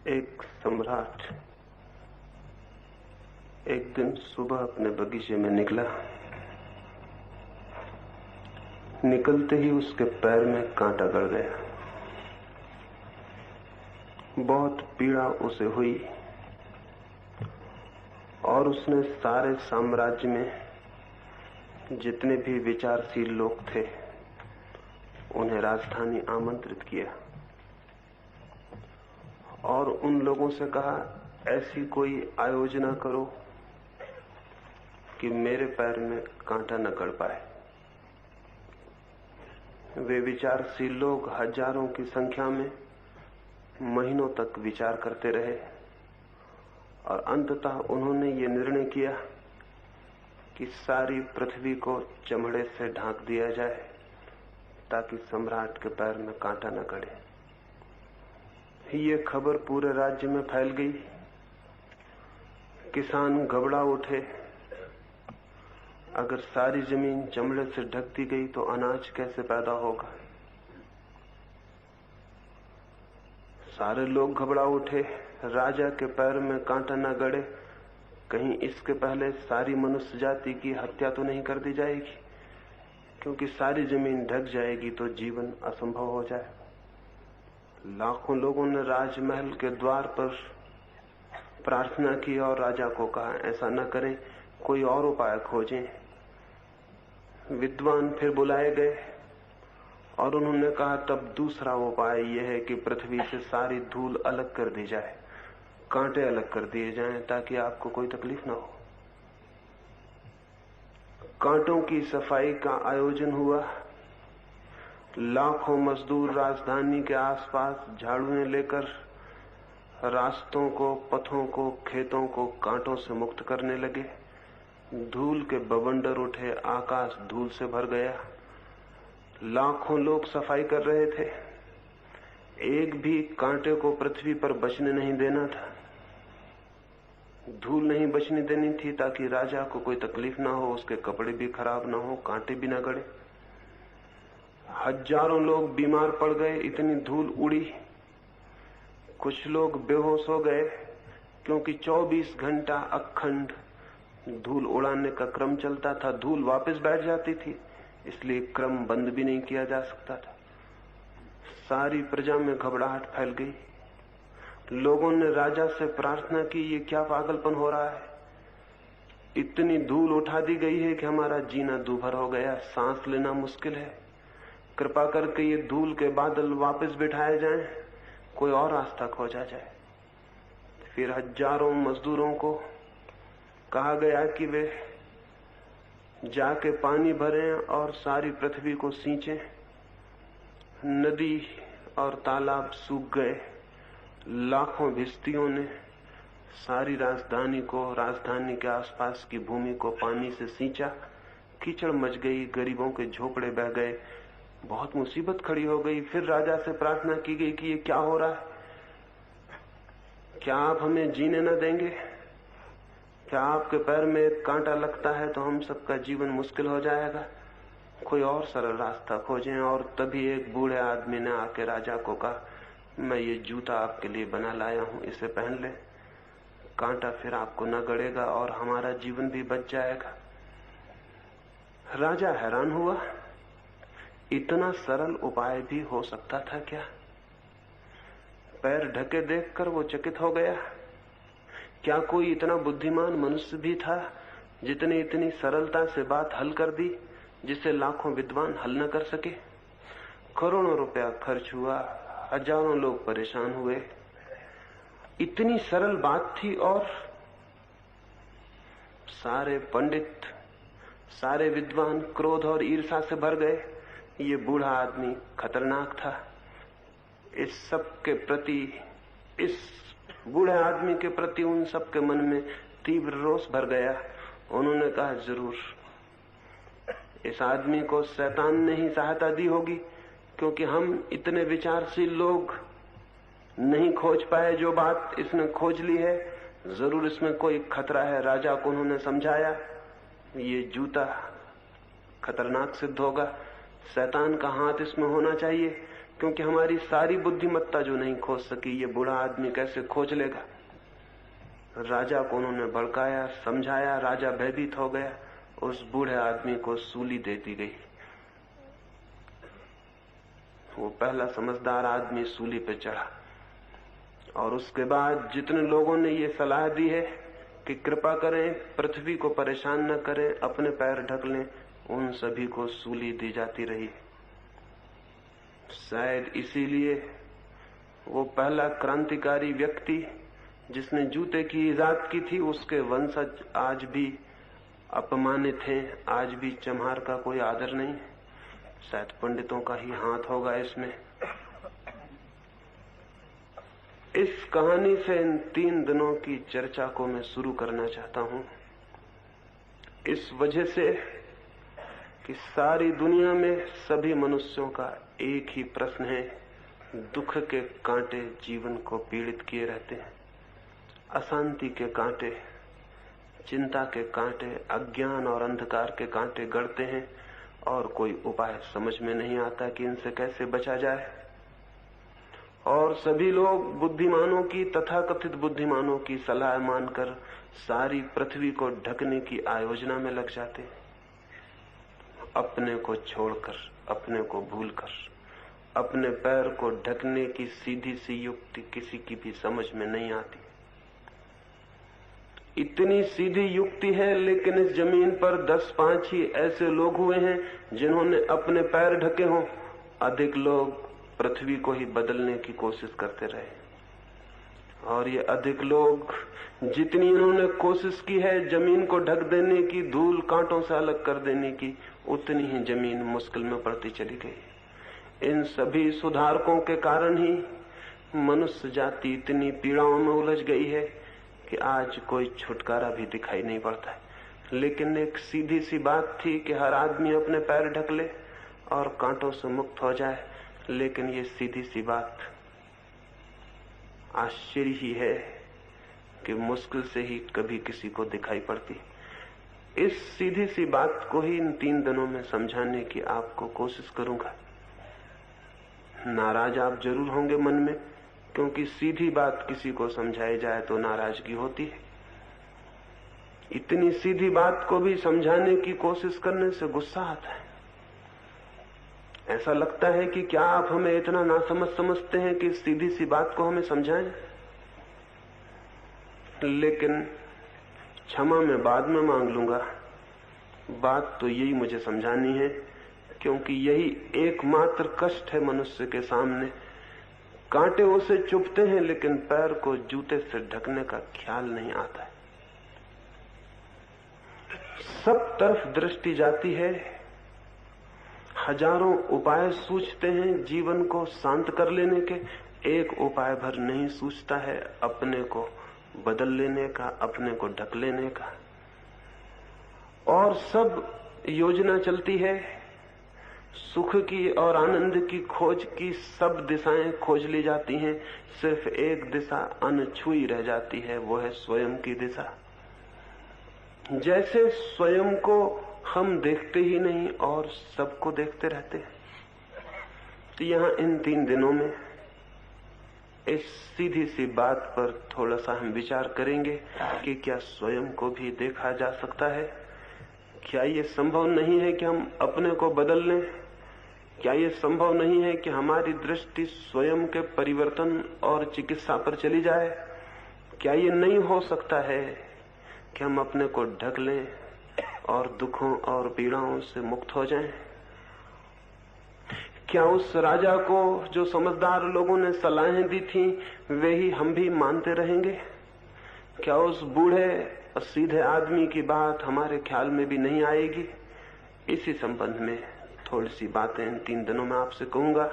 एक सम्राट एक दिन सुबह अपने बगीचे में निकला। निकलते ही उसके पैर में कांटा गड़ गया। बहुत पीड़ा उसे हुई और उसने सारे साम्राज्य में जितने भी विचारशील लोग थे उन्हें राजधानी आमंत्रित किया और उन लोगों से कहा, ऐसी कोई आयोजना करो कि मेरे पैर में कांटा न गड़ पाए। वे विचारशील लोग हजारों की संख्या में महीनों तक विचार करते रहे और अंततः उन्होंने ये निर्णय किया कि सारी पृथ्वी को चमड़े से ढांक दिया जाए ताकि सम्राट के पैर में कांटा न गड़े। ये खबर पूरे राज्य में फैल गई। किसान घबरा उठे। अगर सारी जमीन चमड़े से ढक दी गई तो अनाज कैसे पैदा होगा। सारे लोग घबरा उठे। राजा के पैर में कांटा न गड़े, कहीं इसके पहले सारी मनुष्य जाति की हत्या तो नहीं कर दी जाएगी, क्योंकि सारी जमीन ढक जाएगी तो जीवन असंभव हो जाए। लाखों लोगों ने राजमहल के द्वार पर प्रार्थना की और राजा को कहा, ऐसा न करें, कोई और उपाय खोजें। विद्वान फिर बुलाए गए और उन्होंने कहा, तब दूसरा उपाय यह है कि पृथ्वी से सारी धूल अलग कर दी जाए, कांटे अलग कर दिए जाएं ताकि आपको कोई तकलीफ ना हो। कांटों की सफाई का आयोजन हुआ। लाखों मजदूर राजधानी के आसपास झाड़ुएं लेकर रास्तों को, पथों को, खेतों को कांटों से मुक्त करने लगे। धूल के बवंडर उठे, आकाश धूल से भर गया। लाखों लोग सफाई कर रहे थे। एक भी कांटे को पृथ्वी पर बचने नहीं देना था। धूल नहीं बचने देनी थी ताकि राजा को कोई तकलीफ ना हो, उसके कपड़े भी खराब ना हो, कांटे भी ना गड़े। हजारों लोग बीमार पड़ गए, इतनी धूल उड़ी। कुछ लोग बेहोश हो गए क्योंकि 24 घंटा अखंड धूल उड़ाने का क्रम चलता था। धूल वापस बैठ जाती थी, इसलिए क्रम बंद भी नहीं किया जा सकता था। सारी प्रजा में घबराहट फैल गई। लोगों ने राजा से प्रार्थना की, ये क्या पागलपन हो रहा है। इतनी धूल उठा दी गई है कि हमारा जीना दूभर हो गया, सांस लेना मुश्किल है। कृपा करके ये धूल के बादल वापस बिठाए जाएं, कोई और रास्ता खोजा जाए। फिर हजारों मजदूरों को कहा गया कि वे जाके पानी भरें और सारी पृथ्वी को सींचें। नदी और तालाब सूख गए। लाखों भिश्तियों ने सारी राजधानी को, राजधानी के आसपास की भूमि को पानी से सींचा। कीचड़ मच गई, गरीबों के झोपड़े बह गए, बहुत मुसीबत खड़ी हो गई। फिर राजा से प्रार्थना की गई कि ये क्या हो रहा है, क्या आप हमें जीने न देंगे? क्या आपके पैर में एक कांटा लगता है तो हम सबका जीवन मुश्किल हो जाएगा? कोई और सरल रास्ता खोजें। और तभी एक बूढ़े आदमी ने आके राजा को कहा, मैं ये जूता आपके लिए बना लाया हूं, इसे पहन ले, कांटा फिर आपको न गड़ेगा और हमारा जीवन भी बच जाएगा। राजा हैरान हुआ, इतना सरल उपाय भी हो सकता था क्या? पैर ढके देखकर वो चकित हो गया। क्या कोई इतना बुद्धिमान मनुष्य भी था जितने इतनी सरलता से बात हल कर दी जिसे लाखों विद्वान हल न कर सके? करोड़ों रुपया खर्च हुआ, हजारों लोग परेशान हुए। इतनी सरल बात थी और सारे पंडित, सारे विद्वान क्रोध और ईर्ष्या से भर गए। ये बूढ़ा आदमी खतरनाक था। इस सब के प्रति, इस बूढ़े आदमी के प्रति उन सब के मन में तीव्र रोष भर गया। उन्होंने कहा, जरूर इस आदमी को शैतान ने ही सहायता दी होगी, क्योंकि हम इतने विचारशील लोग नहीं खोज पाए जो बात इसने खोज ली है। जरूर इसमें कोई खतरा है। राजा को उन्होंने समझाया, ये जूता खतरनाक सिद्ध होगा। शैतान का हाथ इसमें होना चाहिए, क्योंकि हमारी सारी बुद्धिमत्ता जो नहीं खोज सकी, ये बूढ़ा आदमी कैसे खोज लेगा। राजा को उन्होंने भड़काया, समझाया, राजा भयभीत हो गया। उस बूढ़े आदमी को सूली दे दी गई। वो पहला समझदार आदमी सूली पे चढ़ा, और उसके बाद जितने लोगों ने ये सलाह दी है कि कृपा करें, पृथ्वी को परेशान न करें, अपने पैर ढक लें, उन सभी को सूली दी जाती रही। शायद इसीलिए वो पहला क्रांतिकारी व्यक्ति जिसने जूते की इजाद की थी, उसके वंशज आज भी अपमानित हैं, आज भी चम्हार का कोई आदर नहीं। शायद पंडितों का ही हाथ होगा इसमें। इस कहानी से इन 3 दिनों की चर्चा को मैं शुरू करना चाहता हूं, इस वजह से कि सारी दुनिया में सभी मनुष्यों का एक ही प्रश्न है। दुख के कांटे जीवन को पीड़ित किए रहते हैं, अशांति के कांटे, चिंता के कांटे, अज्ञान और अंधकार के कांटे गड़ते हैं, और कोई उपाय समझ में नहीं आता कि इनसे कैसे बचा जाए। और सभी लोग बुद्धिमानों की, तथाकथित बुद्धिमानों की सलाह मानकर सारी पृथ्वी को ढकने की आयोजना में लग जाते हैं, अपने को छोड़कर, अपने को भूलकर। अपने पैर को ढकने की सीधी सी युक्ति किसी की भी समझ में नहीं आती। इतनी सीधी युक्ति है, लेकिन इस जमीन पर 10-5 ही ऐसे लोग हुए हैं जिन्होंने अपने पैर ढके हों। अधिक लोग पृथ्वी को ही बदलने की कोशिश करते रहे, और ये अधिक लोग, जितनी इन्होंने कोशिश की है जमीन को ढक देने की, धूल कांटों से अलग कर देने की, उतनी ही जमीन मुश्किल में पड़ती चली गई। इन सभी सुधारकों के कारण ही मनुष्य जाति इतनी पीड़ाओं में उलझ गई है कि आज कोई छुटकारा भी दिखाई नहीं पड़ता है। लेकिन एक सीधी सी बात थी कि हर आदमी अपने पैर ढक ले और कांटों से मुक्त हो जाए, लेकिन ये सीधी सी बात आश्चर्य ही है कि मुश्किल से ही कभी किसी को दिखाई पड़ती। इस सीधी सी बात को ही इन 3 दिनों में समझाने की आपको कोशिश करूंगा। नाराज आप जरूर होंगे मन में, क्योंकि सीधी बात किसी को समझाई जाए तो नाराजगी होती है। इतनी सीधी बात को भी समझाने की कोशिश करने से गुस्सा आता है। ऐसा लगता है कि क्या आप हमें इतना नासमझ समझते हैं कि सीधी सी बात को हमें समझाएं। लेकिन क्षमा मैं बाद में मांग लूंगा, बात तो यही मुझे समझानी है, क्योंकि यही एकमात्र कष्ट है मनुष्य के सामने। कांटे उसे चुभते हैं, लेकिन पैर को जूते से ढकने का ख्याल नहीं आता है। सब तरफ दृष्टि जाती है, हजारों उपाय सूझते हैं जीवन को शांत कर लेने के, एक उपाय भर नहीं सूझता है अपने को बदल लेने का, अपने को ढक लेने का। और सब योजना चलती है सुख की और आनंद की खोज की, सब दिशाएं खोज ली जाती हैं, सिर्फ एक दिशा अनछुई रह जाती है, वो है स्वयं की दिशा। जैसे स्वयं को हम देखते ही नहीं और सबको देखते रहते हैं। तो यहां इन 3 दिनों में इस सीधी सी बात पर थोड़ा सा हम विचार करेंगे कि क्या स्वयं को भी देखा जा सकता है। क्या ये संभव नहीं है कि हम अपने को बदल लें? क्या ये संभव नहीं है कि हमारी दृष्टि स्वयं के परिवर्तन और चिकित्सा पर चली जाए? क्या ये नहीं हो सकता है कि हम अपने को ढक लें और दुखों और पीड़ाओं से मुक्त हो जाएं? क्या उस राजा को जो समझदार लोगों ने सलाहें दी थी वे ही हम भी मानते रहेंगे? क्या उस बूढ़े और सीधे आदमी की बात हमारे ख्याल में भी नहीं आएगी? इसी संबंध में थोड़ी सी बातें इन 3 दिनों में आपसे कहूंगा।